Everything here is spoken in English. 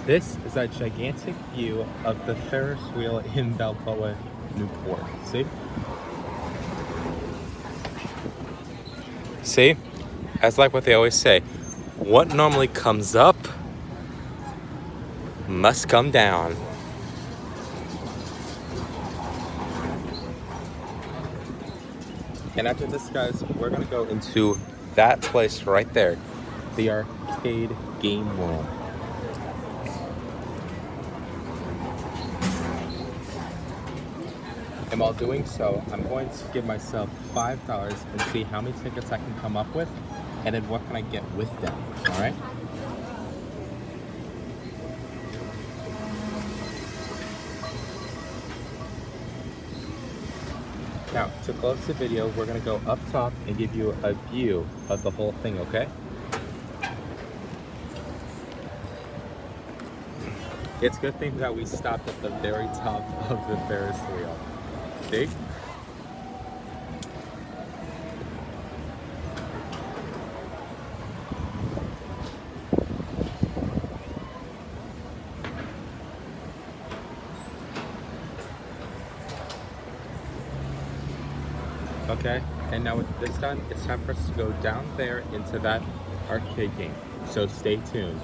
This is a gigantic view of the Ferris wheel in Balboa, Newport. See? See? That's like what they always say. What normally comes up must come down. And after this, guys, we're gonna go into that place right there, the arcade game room. And while doing so, I'm going to give myself $5 and see how many tickets I can come up with, and then what can I get with them, all right? Now, to close the video, we're gonna go up top and give you a view of the whole thing, okay? It's a good thing that we stopped at the very top of the Ferris wheel. See? Okay, and now with this done, it's time for us to go down there into that arcade game. So stay tuned.